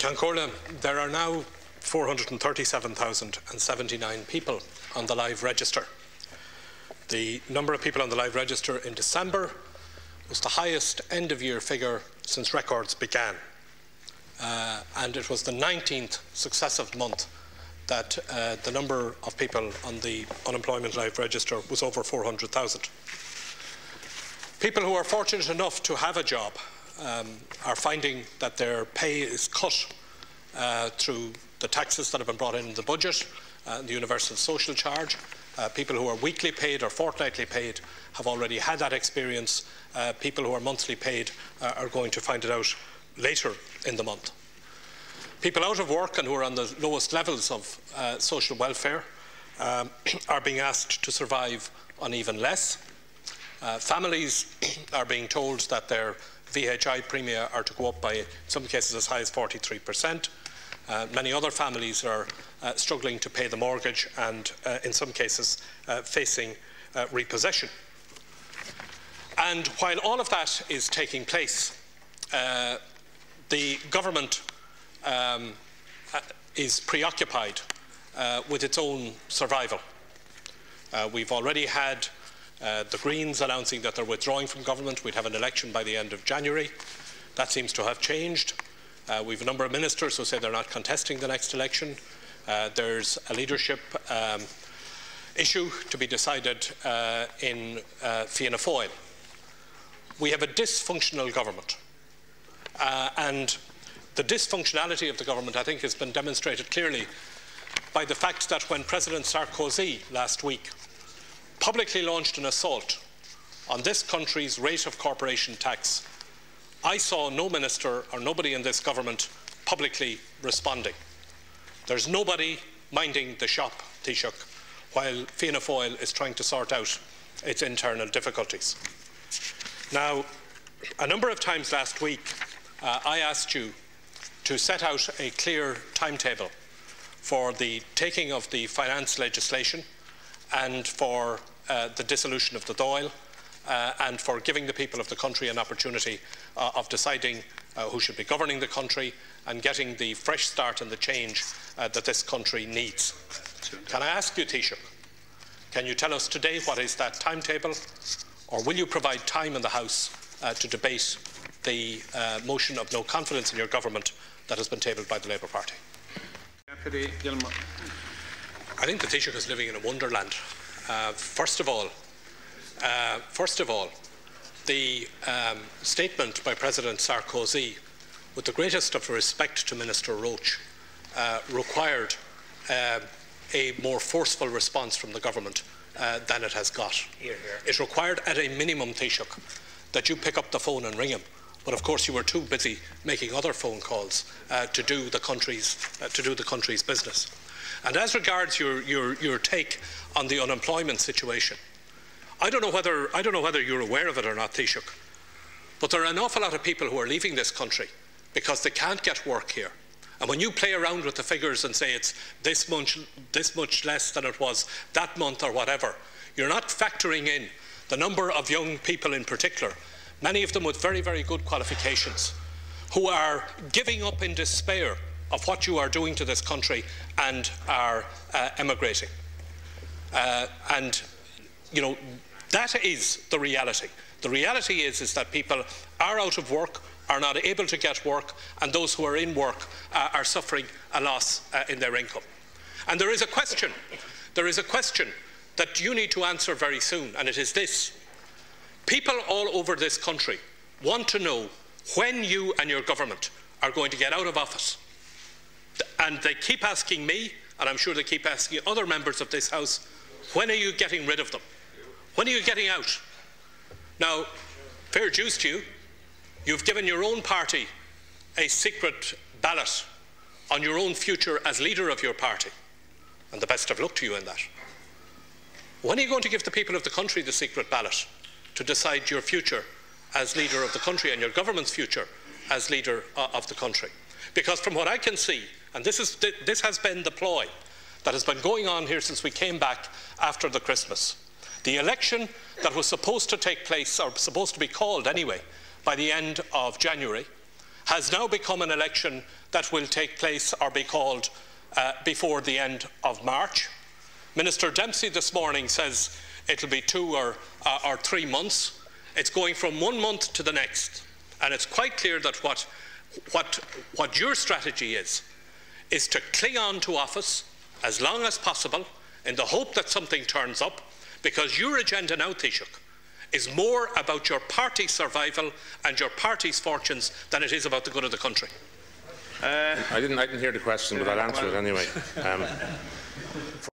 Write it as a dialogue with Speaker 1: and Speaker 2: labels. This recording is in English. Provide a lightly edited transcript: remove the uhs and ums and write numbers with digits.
Speaker 1: Giancola, there are now 437,079 people on the live register. The number of people on the live register in December was the highest end-of-year figure since records began. And it was the 19th successive month that the number of people on the unemployment live register was over 400,000. People who are fortunate enough to have a job are finding that their pay is cut through the taxes that have been brought in the budget, the universal social charge. People who are weekly paid or fortnightly paid have already had that experience. People who are monthly paid are going to find it out later in the month. People out of work and who are on the lowest levels of social welfare are being asked to survive on even less. Families are being told that their VHI premia are to go up by, in some cases, as high as 43%. Many other families are struggling to pay the mortgage and, in some cases, facing repossession. And while all of that is taking place, the government is preoccupied with its own survival. We've already had the Greens announcing that they're withdrawing from government. We'd have an election by the end of January. That seems to have changed. We've a number of ministers who say they're not contesting the next election. There's a leadership issue to be decided in Fianna Fáil. We have a dysfunctional government. And the dysfunctionality of the government, I think, has been demonstrated clearly by the fact that when President Sarkozy last week publicly launched an assault on this country's rate of corporation tax, I saw no minister or nobody in this government publicly responding. There's nobody minding the shop, Taoiseach, while Fianna Fáil is trying to sort out its internal difficulties. Now, a number of times last week, I asked you to set out a clear timetable for the taking of the finance legislation and for the dissolution of the Dáil and for giving the people of the country an opportunity of deciding who should be governing the country and getting the fresh start and the change that this country needs. Can I ask you, Taoiseach, can you tell us today what is that timetable, or will you provide time in the House to debate the motion of no confidence in your government that has been tabled by the Labour Party? I think the Taoiseach is living in a wonderland. First of all, the statement by President Sarkozy, with the greatest of respect to Minister Roche, required a more forceful response from the government than it has got. Hear, hear. It required, at a minimum, Taoiseach, that you pick up the phone and ring him. But of course, you were too busy making other phone calls to do the country's business. And as regards your take on the unemployment situation, I don't know whether you're aware of it or not, Taoiseach, but there are an awful lot of people who are leaving this country because they can't get work here. And when you play around with the figures and say it's this much less than it was that month or whatever, you're not factoring in the number of young people in particular, many of them with very, very good qualifications, who are giving up in despair of what you are doing to this country and are emigrating. And, you know, that is the reality. The reality is that people are out of work, are not able to get work, and those who are in work are suffering a loss in their income. And there is a question that you need to answer very soon, and it is this. People all over this country want to know when you and your government are going to get out of office. And they keep asking me, and I'm sure they keep asking other members of this House, when are you getting rid of them? When are you getting out? Now, fair dues to you, you've given your own party a secret ballot on your own future as leader of your party, and the best of luck to you in that. When are you going to give the people of the country the secret ballot to decide your future as leader of the country and your government's future as leader of the country? Because from what I can see, and this has been the ploy that has been going on here since we came back after the Christmas. The election that was supposed to take place, or supposed to be called anyway, by the end of January, has now become an election that will take place or be called before the end of March. Minister Dempsey this morning says it will be 2 or 3 months. It's going from 1 month to the next. And it's quite clear that what your strategy is to cling on to office as long as possible in the hope that something turns up, because your agenda now, Taoiseach, is more about your party's survival and your party's fortunes than it is about the good of the country.
Speaker 2: I didn't hear the question, but I'll answer it anyway.